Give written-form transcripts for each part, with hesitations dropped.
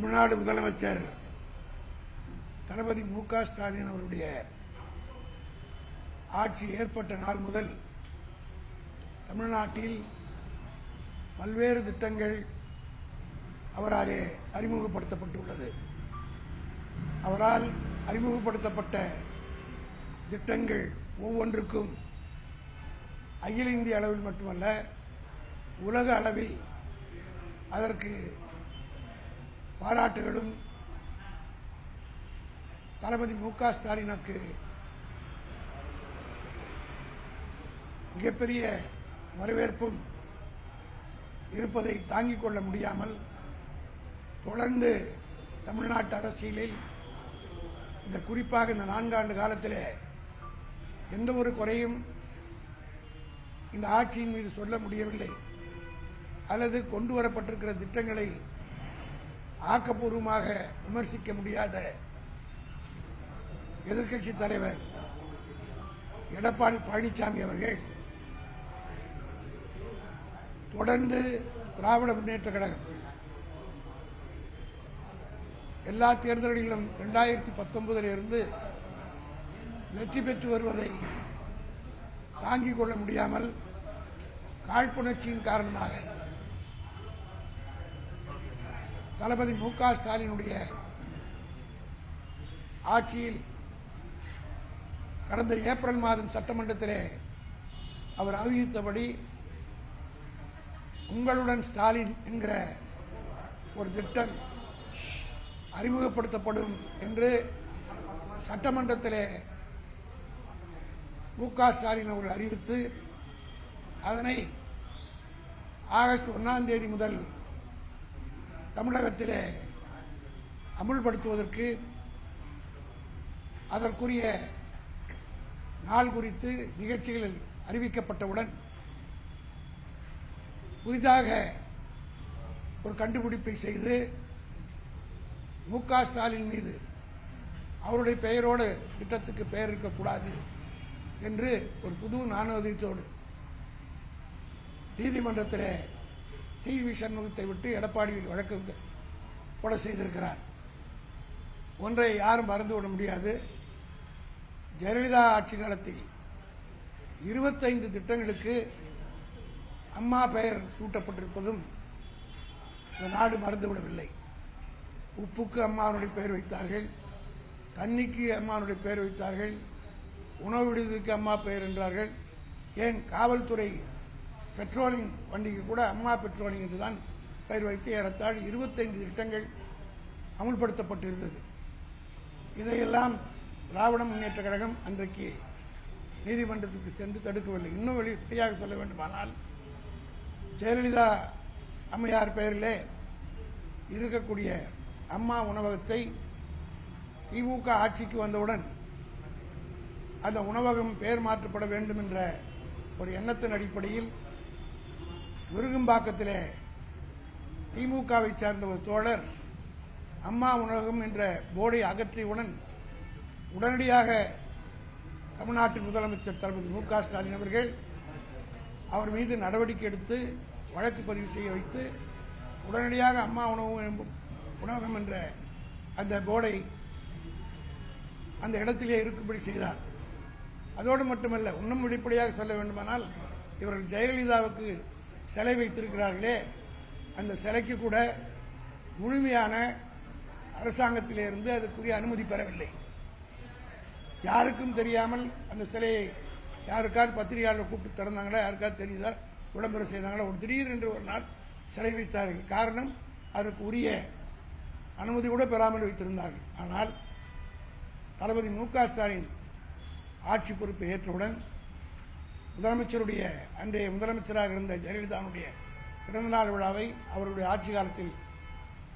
தமிழ்நாடு முதலமைச்சர் தளபதி மு.க. ஸ்டாலின் அவருடைய ஆட்சி ஏற்பட்ட நாள் முதல் தமிழ்நாட்டில் பல்வேறு திட்டங்கள் அவராலே அறிமுகப்படுத்தப்பட்டுள்ளது. அவரால் அறிமுகப்படுத்தப்பட்ட திட்டங்கள் ஒவ்வொன்றுக்கும் அகில இந்திய அளவில் மட்டுமல்ல, உலக அளவில் அதற்கு பாராட்டுகளும் தளபதி மு.க. ஸ்டாலினுக்கு மிகப்பெரிய வரவேற்பும் இருப்பதை தாங்கிக் கொள்ள முடியாமல் தொடர்ந்து தமிழ்நாட்டு அரசியலில் இந்த குறிப்பாக இந்த 4 ஆண்டு காலத்தில் எந்த ஒரு குறையும் இந்த ஆட்சியின் மீது சொல்ல முடியவில்லை. அல்லது கொண்டு வரப்பட்டிருக்கிற திட்டங்களை ஆக்கப்பூர்வமாக விமர்சிக்க முடியாத எதிர்க்கட்சி தலைவர் எடப்பாடி பழனிசாமி அவர்கள் தொடர்ந்து திராவிட முன்னேற்ற கழகம் எல்லா தேர்தல்களிலும் 2019 இருந்து வெற்றி பெற்று வருவதை தாங்கிக் கொள்ள முடியாமல் காழ்ப்புணர்ச்சியின் காரணமாக தளபதி மு.க. ஸ்டாலினுடைய ஆட்சியில் கடந்த ஏப்ரல் மாதம் சட்டமன்றத்திலே அவர் அறிவித்தபடி உங்களுடன் ஸ்டாலின் என்கிற ஒரு திட்டம் அறிமுகப்படுத்தப்படும் என்று சட்டமன்றத்திலே மு.க. ஸ்டாலின் அவர்கள் அறிவித்து அதனை ஆகஸ்ட் 1ஆம் தேதி முதல் தமிழகத்திலே அமுல்படுத்துவதற்கு அதற்குரிய நாள் குறித்து நிகழ்ச்சிகளில் அறிவிக்கப்பட்டவுடன் புதிதாக ஒரு கண்டுபிடிப்பை செய்து மு.க. ஸ்டாலின் மீது அவருடைய பெயரோடு திட்டத்துக்கு பெயர் இருக்கக்கூடாது என்று ஒரு புது நாணயத்தோடு நீதிமன்றத்தில் சி.வி. சண்முகத்தை விட்டு எடப்பாடி வழக்கு போட செய்திருக்கிறார். ஒன்றை யாரும் மறந்துவிட முடியாது. ஜெயலலிதா ஆட்சி காலத்தில் 25 திட்டங்களுக்கு அம்மா பெயர் சூட்டப்பட்டிருப்பதும் இந்த நாடு மறந்துவிடவில்லை. உப்புக்கு அம்மாவுடைய பெயர் வைத்தார்கள், தண்ணிக்கு அம்மாவுடைய பெயர் வைத்தார்கள், உணவு விடுதிக்கு அம்மா பெயர் என்றார்கள். ஏன் காவல்துறை பெட்ரோலிங் வண்டிக்கு கூட அம்மா பெட்ரோலிங் என்றுதான் பெயர் வைத்து ஏறத்தாழ் 25 திட்டங்கள் அமுல்படுத்தப்பட்டிருந்தது. இதையெல்லாம் திராவிட முன்னேற்ற கழகம் அன்றைக்கு நீதிமன்றத்துக்கு சென்று தடுக்கவில்லை. இன்னும் வெளிப்படையாக சொல்ல வேண்டுமானால் ஜெயலலிதா அம்மையார் பெயரிலே இருக்கக்கூடிய அம்மா உணவகத்தை திமுக ஆட்சிக்கு வந்தவுடன் அந்த உணவகம் பெயர் மாற்றப்பட வேண்டும் என்ற ஒரு எண்ணத்தின் அடிப்படையில் விருகம்பாக்கத்திலே திமுகவை சார்ந்த ஒரு தோழர் அம்மா உணவகம் என்ற போர்டை அகற்றியவுடன் உடனடியாக தமிழ்நாட்டின் முதலமைச்சர் தளபதி மு.க. ஸ்டாலின் அவர்கள் அவர் மீது நடவடிக்கை எடுத்து வழக்கு பதிவு செய்ய வைத்து உடனடியாக அம்மா உணவகம் என்ற அந்த போர்டை அந்த இடத்திலே இருக்கும்படி செய்தார். அதோடு மட்டுமல்ல, இன்னும் வெளிப்படையாக சொல்ல வேண்டுமானால் இவர்கள் ஜெயலலிதாவுக்கு சிலை வைத்திருக்கிறார்களே, அந்த சிலைக்கு கூட முழுமையான அரசாங்கத்திலிருந்து அதுக்குரிய அனுமதி பெறவில்லை. யாருக்கும் தெரியாமல் அந்த சிலையை யாருக்காவது பத்திரிகையாளர் கூப்பிட்டு திறந்தாங்களா, யாருக்காவது தெரியுதா, விளம்பரம் செய்தாங்களா, ஒரு திடீரென்று ஒரு நாள் சிலை வைத்தார்கள். காரணம், அதற்கு உரிய அனுமதி கூட பெறாமல் வைத்திருந்தார்கள். ஆனால் தளபதி மு.க. ஸ்டாலின் ஆட்சி பொறுப்பை ஏற்றவுடன் முதலமைச்சருடைய அன்றைய முதலமைச்சராக இருந்த ஜெயலலிதாவுடைய பிறந்தநாள் விழாவை அவருடைய ஆட்சி காலத்தில்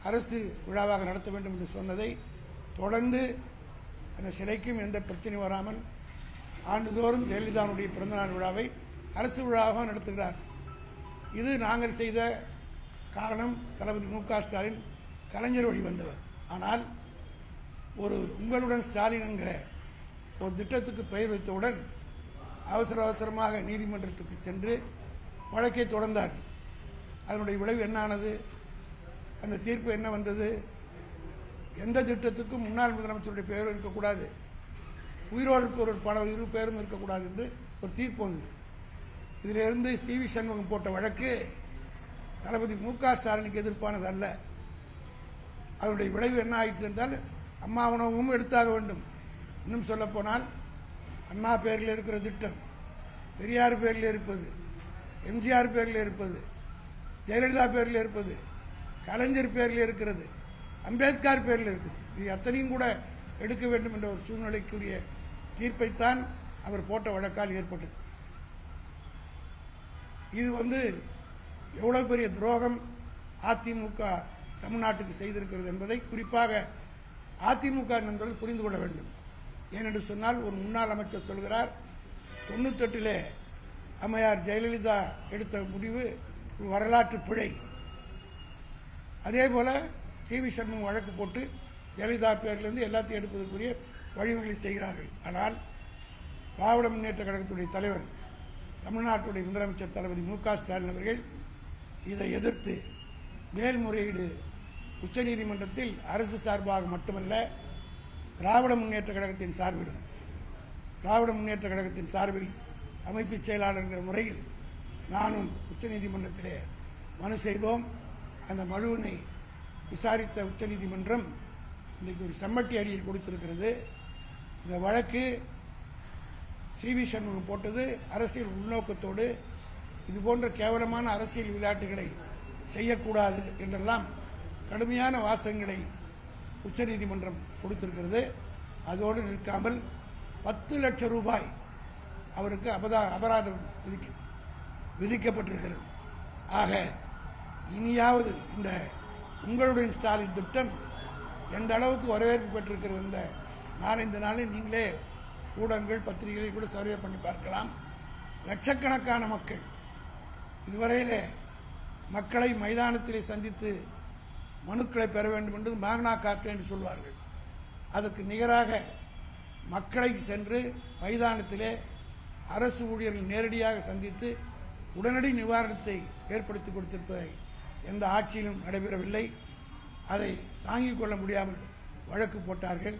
அரசு விழாவாக நடத்த வேண்டும் என்று சொன்னதை தொடர்ந்து அந்த சிலைக்கும் எந்த பிரச்சனையும் வராமல் ஆண்டுதோறும் ஜெயலலிதாவுடைய பிறந்தநாள் விழாவை அரசு விழாவாக நடத்துகிறார். இது நாங்கள் செய்த காரணம், தளபதி மு.க. ஸ்டாலின் கலைஞர் வழி வந்தவர். ஆனால் ஒரு உங்களுடன் ஸ்டாலின் என்கிற ஒரு திட்டத்துக்கு பெயர் வைத்தவுடன் அவசரமாக நீதிமன்றத்துக்கு சென்று வழக்கை தொடர்ந்தார். அதனுடைய விளைவு என்ன ஆனது, அந்த தீர்ப்பு என்ன வந்தது, எந்த திட்டத்துக்கும் முன்னாள் முதலமைச்சருடைய பெயரும் இருக்கக்கூடாது, உயிரோடு இருப்பவர் பல இரு பேரும் இருக்கக்கூடாது என்று ஒரு தீர்ப்பு வந்தது. இதிலிருந்து சி.வி. சண்முகம் போட்ட வழக்கு தளபதி மு.க. ஸ்டாலினுக்கு எதிர்ப்பானது அல்ல. அதனுடைய விளைவு என்ன ஆயிற்று என்றால் அம்மா உணவும் எடுத்தாக வேண்டும். இன்னும் சொல்ல போனால் அண்ணா பேரில் இருக்கிற திட்டம், பெரியார் பேரில் இருப்பது, எம்ஜிஆர் பேரில் இருப்பது, ஜெயலலிதா பேரில் இருப்பது, கலைஞர் பேரில் இருக்கிறது, அம்பேத்கர் பேரில் இருக்குது. இது அத்தனையும் கூட எடுக்க வேண்டும் என்ற ஒரு சூழ்நிலைக்குரிய தீர்ப்பைத்தான் அவர் போட்ட வழக்கால் ஏற்பட்டது. இது எவ்வளவு பெரிய துரோகம் அதிமுக தமிழ்நாட்டுக்கு செய்திருக்கிறது என்பதை குறிப்பாக அதிமுக நண்பர்கள் புரிந்து கொள்ள வேண்டும். ஏனென்று சொன்னால் ஒரு முன்னாள் அமைச்சர் சொல்கிறார், 98 அம்மையார் ஜெயலலிதா எடுத்த முடிவு வரலாற்று பிழை. அதே போல சி.வி. சண்முகம் வழக்கு போட்டு ஜெயலலிதா பேரிலிருந்து எல்லாத்தையும் எடுப்பதற்குரிய வழிவகைகளை செய்கிறார்கள். ஆனால் திராவிட முன்னேற்ற கழகத்துடைய தலைவர், தமிழ்நாட்டுடைய முதலமைச்சர் தளபதி மு.க. ஸ்டாலின் அவர்கள் இதை எதிர்த்து மேல்முறையீடு உச்சநீதிமன்றத்தில் அரசு சார்பாக மட்டுமல்ல, திராவிட முன்னேற்ற கழகத்தின் சார்பிலும், திராவிட முன்னேற்ற கழகத்தின் சார்பில் அமைப்பு செயலாளர் என்ற முறையில் நானும் உச்சநீதிமன்றத்திலே மனு செய்தோம். அந்த மனுவினை விசாரித்த உச்சநீதிமன்றம் இன்றைக்கு ஒரு சம்மட்டி அடியை கொடுத்திருக்கிறது. இந்த வழக்கு சி.வி. சண்முகம் போட்டது அரசியல் உள்நோக்கத்தோடு இதுபோன்ற கேவலமான அரசியல் விளையாட்டுகளை செய்யக்கூடாது என்றெல்லாம் கடுமையான வாசகங்களை உச்சநீதிமன்றம் கொடுத்திருக்கிறது. அதோடு நிற்காமல் 10 லட்சம் ரூபாய் அவருக்கு அபராதம் விதிக்கப்பட்டிருக்கிறது. ஆக இனியாவது இந்த உங்களுடைய ஸ்டாலின் திட்டம் எந்த அளவுக்கு வரவேற்பு பெற்றிருக்கிறது இந்த 4-5 நாளில் நீங்களே ஊடகங்கள் பத்திரிகைகளை கூட சர்வே பண்ணி பார்க்கலாம். லட்சக்கணக்கான மக்கள் இதுவரையிலே மக்களை மைதானத்திலே சந்தித்து மனுக்களை பெற வேண்டும் என்று மாங்னா கார்ட்டை என்று சொல்வார்கள். அதற்கு நிகராக மக்களை சென்று மைதானத்திலே அரசு ஊழியர்கள் நேரடியாக சந்தித்து உடனடி நிவாரணத்தை ஏற்படுத்தி கொடுத்திருப்பதை எந்த ஆட்சியிலும் நடைபெறவில்லை. அதை தாங்கிக் கொள்ள முடியாமல் வழக்கு போட்டார்கள்.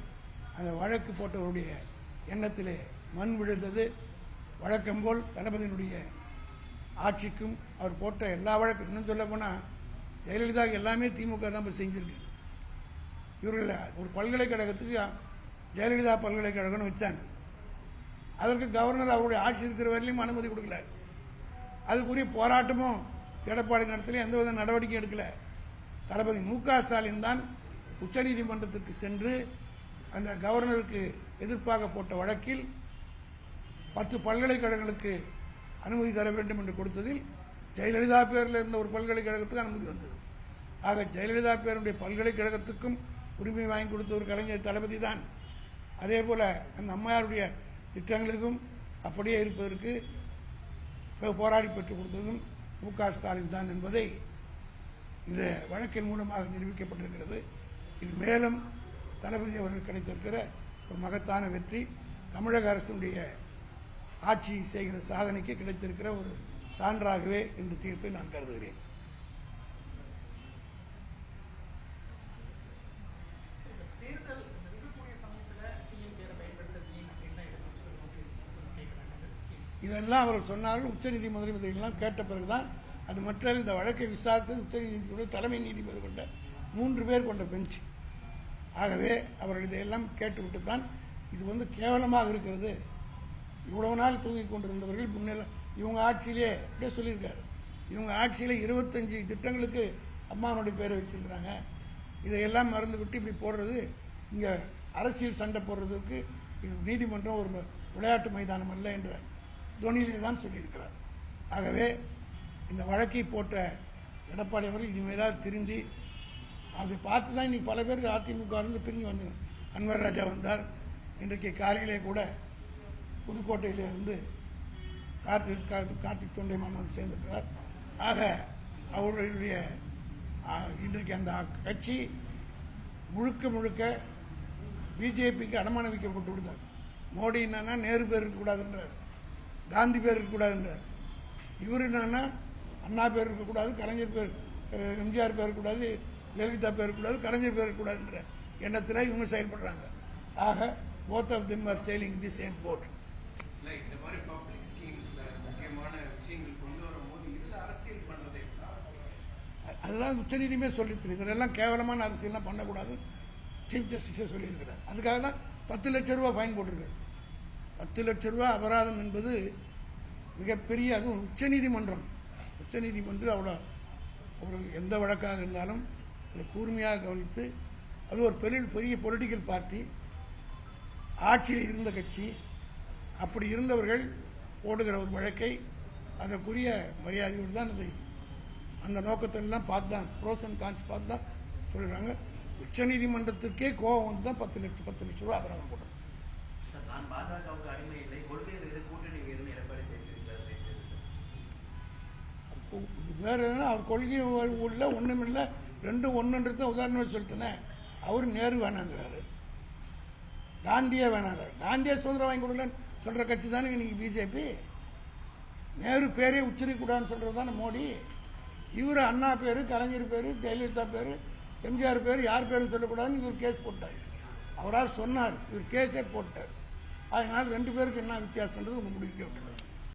அந்த வழக்கு போட்டவருடைய எண்ணத்திலே மண் விழுந்தது. வழக்கம்போல் தளபதியினுடைய ஆட்சிக்கும் அவர் போட்ட எல்லா வழக்கும், இன்னும் சொல்ல போனால் ஜெயலலிதா எல்லாமே திமுக தான் செஞ்சிருக்கு. இவர்கள் ஒரு பல்கலைக்கழகத்துக்கு ஜெயலலிதா பல்கலைக்கழகம்னு வச்சாங்க. அதற்கு கவர்னர் அவருடைய ஆட்சி இருக்கிற வரையிலும் அனுமதி கொடுக்கல. அதுக்குரிய போராட்டமும் எடப்பாடி நடத்தல, எந்தவித நடவடிக்கை எடுக்கல. தளபதி மு.க. ஸ்டாலின் தான் உச்சநீதிமன்றத்திற்கு சென்று அந்த கவர்னருக்கு எதிர்ப்பாக போட்ட வழக்கில் 10 பல்கலைக்கழகங்களுக்கு அனுமதி தர வேண்டும் என்று கொடுத்ததில் ஜெயலலிதா பேரில் இருந்த ஒரு பல்கலைக்கழகத்துக்கு அனுமதி வந்தது. ஆக ஜெயலலிதா பேருடைய பல்கலைக்கழகத்துக்கும் உரிமை வாங்கி கொடுத்த ஒரு கலைஞர் தளபதி தான். அதே போல அந்த அம்மையாருடைய திட்டங்களுக்கும் அப்படியே இருப்பதற்கு போராடி பெற்றுக் கொடுத்ததும் மு.க. ஸ்டாலின் தான் என்பதை இந்த வழக்கின் மூலமாக நிரூபிக்கப்பட்டிருக்கிறது. இது மேலும் தளபதி அவர்கள் கிடைத்திருக்கிற ஒரு மகத்தான வெற்றி, தமிழக அரசுடைய ஆட்சி செய்கிற சாதனைக்கு கிடைத்திருக்கிற ஒரு சான்றாகவே இந்த தீர்ப்பை நான் கருதுகிறேன். இதெல்லாம் அவர்கள் சொன்னார்கள். உச்சநீதிமன்றம் கேட்ட பிறகுதான் அது மட்டும் இந்த வழக்கை விசாரித்தது உச்சநீதிமன்ற தலைமை நீதிபதி கொண்ட 3 பேர் கொண்ட பெஞ்ச். ஆகவே அவர்கள் இதையெல்லாம் கேட்டுவிட்டு தான் இது கேவலமாக இருக்கிறது, இவ்வளவு நாள் தூங்கிக் கொண்டிருந்தவர்கள் முன்னெல்லாம் இவங்க ஆட்சியிலே அப்படியே சொல்லியிருக்காரு. இவங்க ஆட்சியில் 25 திட்டங்களுக்கு அம்மானுடைய பேரை வச்சிருக்கிறாங்க. இதையெல்லாம் மறந்து விட்டு இப்படி போடுறது, இங்கே அரசியல் சண்டை போடுறதுக்கு நீதிமன்றம் ஒரு விளையாட்டு மைதானம் அல்ல என்ற துணியிலே தான் சொல்லியிருக்கிறார். ஆகவே இந்த வழக்கை போட்ட எடப்பாடி அவர்கள் இனிமேதான் திருந்தி அதை பார்த்து தான் இன்னைக்கு பல பேருக்கு அதிமுக பிரிஞ்சு வந்து அன்வர் ராஜா வந்தார். இன்றைக்கு காலையிலே கூட புதுக்கோட்டையிலிருந்து கார்த்திக் தொண்டைமான் வந்து சேர்ந்திருக்கிறார். ஆக அவர்களுடைய இன்றைக்கு அந்த கட்சி முழுக்க முழுக்க பிஜேபிக்கு அடமான வைக்கப்பட்டு விடுதார். மோடி என்னன்னா நேரு பேர் இருக்கக்கூடாதுன்றார், காந்தி பேர் இருக்கக்கூடாதுன்றார். இவர் என்னன்னா அண்ணா பேர் இருக்கக்கூடாது, கலைஞர் பேர், எம்ஜிஆர் பேர் இருக்கக்கூடாது, ஜெயலலிதா பேர் இருக்கக்கூடாது, கலைஞர் பேர் இருக்கக்கூடாதுன்ற எண்ணத்தில் இவங்க செயல்படுறாங்க. ஆக both of them are sailing in the same boat. இந்த மாதிரி பப்ளிக் ஸ்கீம்ஸ்ல முக்கியமான விஷயங்கள் கொண்டு வரும்போது இதுல அரசியல் பண்றதை அதுதான் உச்சநீதிமன்றம் சொல்லிட்டு இதெல்லாம் கேவலமான அரசியல்லாம் பண்ணக்கூடாது சீஃப் ஜஸ்டிஸே சொல்லியிருக்கிறார். அதுக்காக தான் 10 லட்சம் ரூபா ஃபைன் போட்டிருக்காரு. 10 லட்சம் ரூபா அபராதம் என்பது மிகப்பெரிய, அதுவும் உச்சநீதிமன்றம் அவ்வளோ ஒரு எந்த வழக்காக இருந்தாலும் அதை கூர்மையாக கவனித்து, அது ஒரு பெரிய பொலிட்டிக்கல் பார்ட்டி, ஆட்சியில் இருந்த கட்சி, அப்படி இருந்தவர்கள் போடுகிற ஒரு வழக்கை அதற்குரிய மரியாதையோடு தான் அதை அந்த நோக்கத்திலாம் பார்த்து தான் ப்ரோஸ் அண்ட் கான்ஸ் பார்த்து தான் சொல்கிறாங்க. உச்சநீதிமன்றத்துக்கே கோபம் வந்து தான் 10 லட்சம் ரூபா அபராதம் போடுறோம். வேற என்ன அவர் கொள்கை உள்ள ஒன்றுமில்லை, ரெண்டும் ஒன்றுன்றது தான் உதாரணமாக சொல்லிட்டேனே. அவர் நேரு வேணாங்கிறாரு, காந்தியே வேணாங்கிறாரு. காந்தியே சுதந்திரம் வாங்கி கொடுக்கலன்னு சொல்கிற கட்சி தானே இன்னைக்கு பிஜேபி. நேரு பேரே உச்சரிக்கூடாதுன்னு சொல்கிறது தானே மோடி. இவர் அண்ணா பேர், கலைஞர் பேர், ஜெயலலிதா பேர், எம்ஜிஆர் பேர், யார் பேரும் சொல்லக்கூடாதுன்னு இவர் கேஸ் போட்டார். அவரால் சொன்னார், இவர் கேஸே போட்டார். அதனால் 2 பேருக்கு என்ன வித்தியாசன்றது உங்க முடிவுக்கு விட்டுருவாங்க.